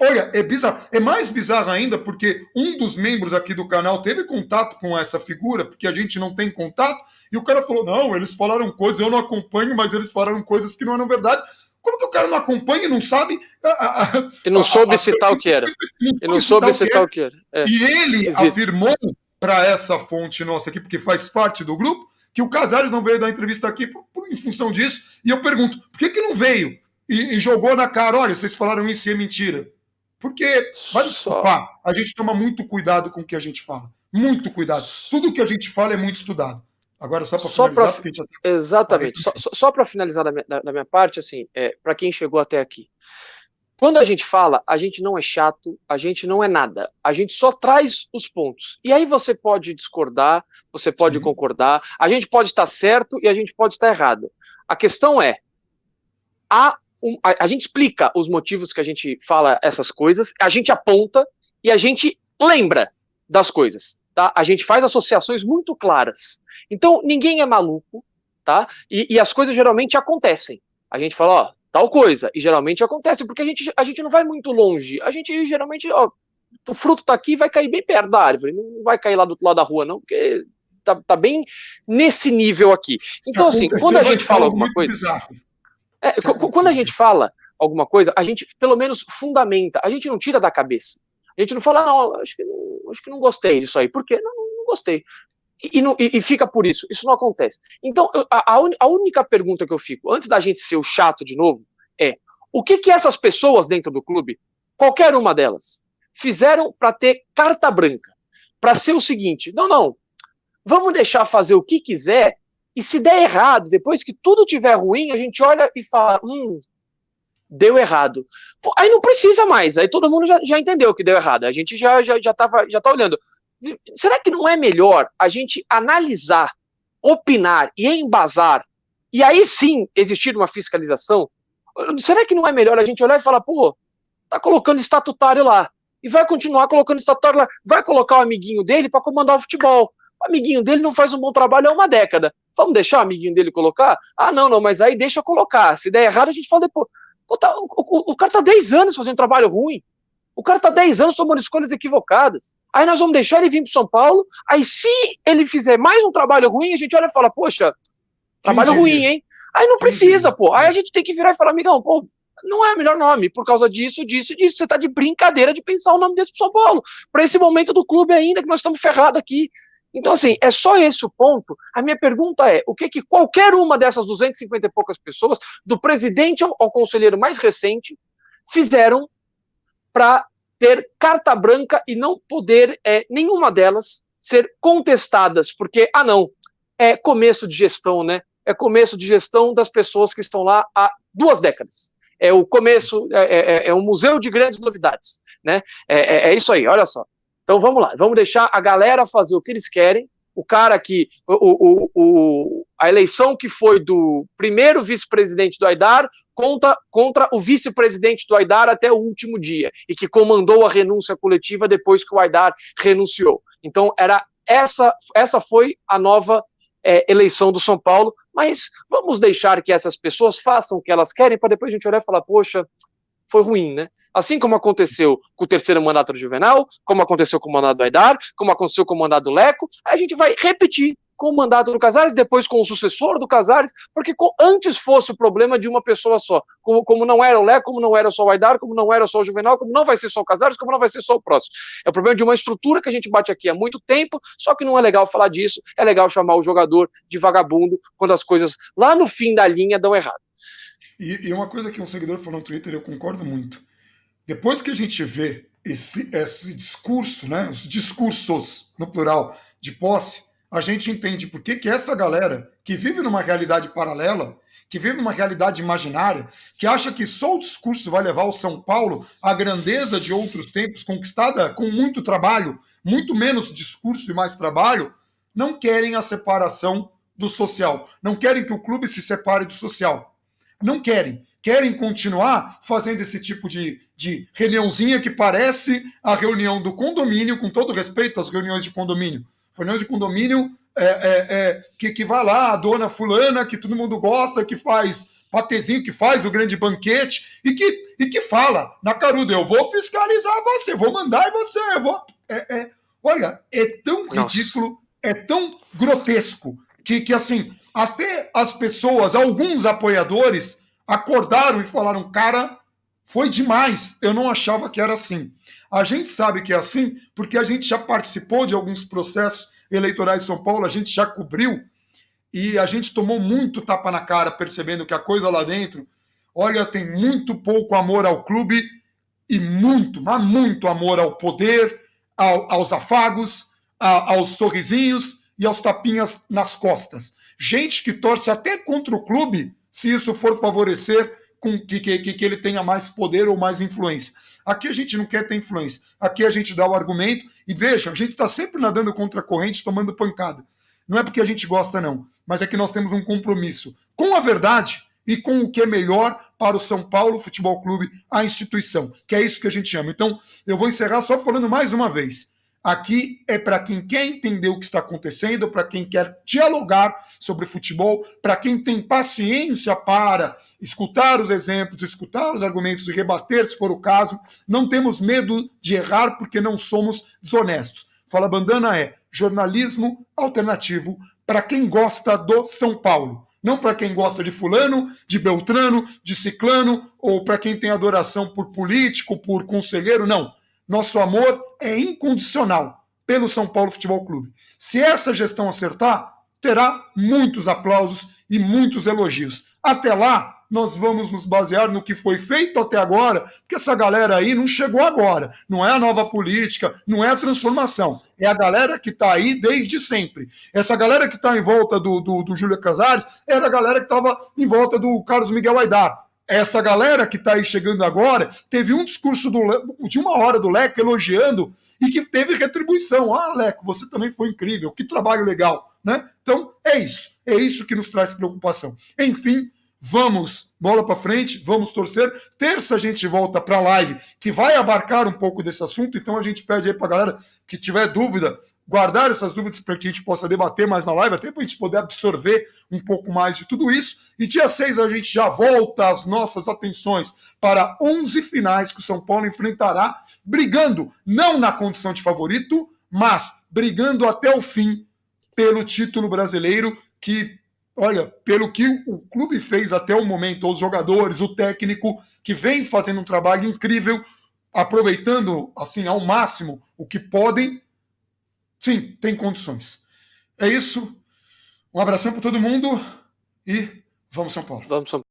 Speaker 1: Olha, é bizarro. É mais bizarro ainda porque um dos membros aqui do canal teve contato com essa figura, porque a gente não tem contato, e o cara falou, não, eles falaram coisas, eu não acompanho, mas eles falaram coisas que não eram verdade. Como que o cara não acompanha e não sabe?
Speaker 2: E não soube citar o que era. E não soube citar o que era.
Speaker 1: E ele afirmou para essa fonte nossa aqui, porque faz parte do grupo, que o Casares não veio dar entrevista aqui em função disso. E eu pergunto, por que não veio? E jogou na cara, olha, vocês falaram isso e é mentira. Porque, vai me desculpar, a gente toma muito cuidado com o que a gente fala. Muito cuidado. Tudo que a gente fala é muito estudado. Agora, só para finalizar... Porque a gente
Speaker 2: exatamente. Só para finalizar da minha parte, assim, para quem chegou até aqui. Quando a gente fala, a gente não é chato, a gente não é nada. A gente só traz os pontos. E aí você pode discordar, você pode concordar, a gente pode estar certo e a gente pode estar errado. A questão é, a gente explica os motivos que a gente fala essas coisas, a gente aponta e a gente lembra das coisas, tá? A gente faz associações muito claras. Então, ninguém é maluco, tá? E as coisas geralmente acontecem. A gente fala, ó, tal coisa, e geralmente acontece, porque a gente não vai muito longe. A gente geralmente, ó, o fruto tá aqui e vai cair bem perto da árvore, não vai cair lá do outro lado da rua, não, porque tá bem nesse nível aqui. Então, assim, quando a gente fala alguma coisa... quando a gente fala alguma coisa, a gente pelo menos fundamenta, a gente não tira da cabeça. A gente não fala, não, acho que não gostei disso aí. Por quê? Não gostei. E fica por isso. Isso não acontece. Então, a única pergunta que eu fico, antes da gente ser o chato de novo, é o que essas pessoas dentro do clube, qualquer uma delas, fizeram para ter carta branca? Para ser o seguinte, não, vamos deixar fazer o que quiser, e se der errado, depois que tudo tiver ruim, a gente olha e fala, deu errado. Pô, aí não precisa mais, aí todo mundo já entendeu que deu errado, a gente já tá olhando. Será que não é melhor a gente analisar, opinar e embasar, e aí sim existir uma fiscalização? Será que não é melhor a gente olhar e falar, pô, tá colocando estatutário lá, e vai continuar colocando estatutário lá, vai colocar o amiguinho dele para comandar o futebol. O amiguinho dele não faz um bom trabalho há uma década. Vamos deixar o amiguinho dele colocar? Ah, não, mas aí deixa eu colocar. Se der errado, a gente fala depois. Pô, o cara tá 10 anos fazendo trabalho ruim. O cara tá 10 anos tomando escolhas equivocadas. Aí nós vamos deixar ele vir pro São Paulo. Aí se ele fizer mais um trabalho ruim, a gente olha e fala, poxa, trabalho ruim, hein? Aí não precisa, pô. Aí a gente tem que virar e falar, amigão, pô, não é o melhor nome, por causa disso. Você tá de brincadeira de pensar o nome desse pro São Paulo. Pra esse momento do clube ainda, que nós estamos ferrados aqui. Então, assim, é só esse o ponto. A minha pergunta é, o que qualquer uma dessas 250 e poucas pessoas, do presidente ao conselheiro mais recente, fizeram para ter carta branca e não poder, nenhuma delas, ser contestadas, porque, é começo de gestão, né? É começo de gestão das pessoas que estão lá há 2 décadas. É o começo, é um museu de grandes novidades, né? É isso aí, olha só. Então vamos lá, vamos deixar a galera fazer o que eles querem. O cara que... a eleição que foi do primeiro vice-presidente do Aidar contra o vice-presidente do Aidar até o último dia, e que comandou a renúncia coletiva depois que o Aidar renunciou. Então essa foi a nova eleição do São Paulo, mas vamos deixar que essas pessoas façam o que elas querem, para depois a gente olhar e falar, poxa, foi ruim, né? Assim como aconteceu com o terceiro mandato do Juvenal, como aconteceu com o mandato do Aidar, como aconteceu com o mandato do Leco, a gente vai repetir com o mandato do Casares, depois com o sucessor do Casares, porque antes fosse o problema de uma pessoa só, como não era o Leco, como não era só o Aidar, como não era só o Juvenal, como não vai ser só o Casares, como não vai ser só o próximo. É o problema de uma estrutura que a gente bate aqui há muito tempo, só que não é legal falar disso, é legal chamar o jogador de vagabundo quando as coisas lá no fim da linha dão errado.
Speaker 1: E uma coisa que um seguidor falou no Twitter, eu concordo muito. Depois que a gente vê esse discurso, né, os discursos, no plural, de posse, a gente entende por que essa galera que vive numa realidade paralela, que vive numa realidade imaginária, que acha que só o discurso vai levar o São Paulo à grandeza de outros tempos, conquistada com muito trabalho, muito menos discurso e mais trabalho, não querem a separação do social. Não querem que o clube se separe do social. Não querem. querem continuar fazendo esse tipo de reuniãozinha que parece a reunião do condomínio, com todo respeito às reuniões de condomínio. Reuniões de condomínio que vai lá, a dona fulana, que todo mundo gosta, que faz patezinho, que faz o grande banquete e que fala na caruda, eu vou fiscalizar você, vou mandar em você, eu vou... Olha, é tão ridículo, é tão grotesco, que assim, até as pessoas, alguns apoiadores, acordaram e falaram, cara, foi demais, eu não achava que era assim. A gente sabe que é assim porque a gente já participou de alguns processos eleitorais em São Paulo, a gente já cobriu, e a gente tomou muito tapa na cara, percebendo que a coisa lá dentro, olha, tem muito pouco amor ao clube e muito, mas muito amor ao poder, aos afagos, aos sorrisinhos e aos tapinhas nas costas. Gente que torce até contra o clube, se isso for favorecer com que ele tenha mais poder ou mais influência. Aqui a gente não quer ter influência. Aqui a gente dá o argumento e veja, a gente está sempre nadando contra a corrente, tomando pancada. Não é porque a gente gosta, não, mas é que nós temos um compromisso com a verdade e com o que é melhor para o São Paulo Futebol Clube, a instituição, que é isso que a gente ama. Então, eu vou encerrar só falando mais uma vez. Aqui é para quem quer entender o que está acontecendo, para quem quer dialogar sobre futebol, para quem tem paciência para escutar os exemplos, escutar os argumentos e rebater, se for o caso. Não temos medo de errar porque não somos desonestos. Fala Bandana é jornalismo alternativo para quem gosta do São Paulo. Não para quem gosta de fulano, de beltrano, de ciclano, ou para quem tem adoração por político, por conselheiro, não. Nosso amor é incondicional pelo São Paulo Futebol Clube. Se essa gestão acertar, terá muitos aplausos e muitos elogios. Até lá, nós vamos nos basear no que foi feito até agora, porque essa galera aí não chegou agora. Não é a nova política, não é a transformação. É a galera que está aí desde sempre. Essa galera que está em volta do Júlio Casares era a galera que estava em volta do Carlos Miguel Aidar. Essa galera que está aí chegando agora teve um discurso de 1 hora do Leco elogiando e que teve retribuição. Ah, Leco, você também foi incrível, que trabalho legal, né? Então, é isso que nos traz preocupação. Enfim, vamos, bola para frente, vamos torcer. Terça a gente volta para a live, que vai abarcar um pouco desse assunto, então a gente pede aí para a galera que tiver dúvida, guardar essas dúvidas para que a gente possa debater mais na live, até para a gente poder absorver um pouco mais de tudo isso. E dia 6 a gente já volta as nossas atenções para 11 finais que o São Paulo enfrentará, brigando não na condição de favorito, mas brigando até o fim pelo título brasileiro, que, olha, pelo que o clube fez até o momento, os jogadores, o técnico, que vem fazendo um trabalho incrível, aproveitando assim ao máximo o que podem, sim, tem condições. É isso. Um abração para todo mundo e vamos São Paulo.
Speaker 2: Vamos São Paulo.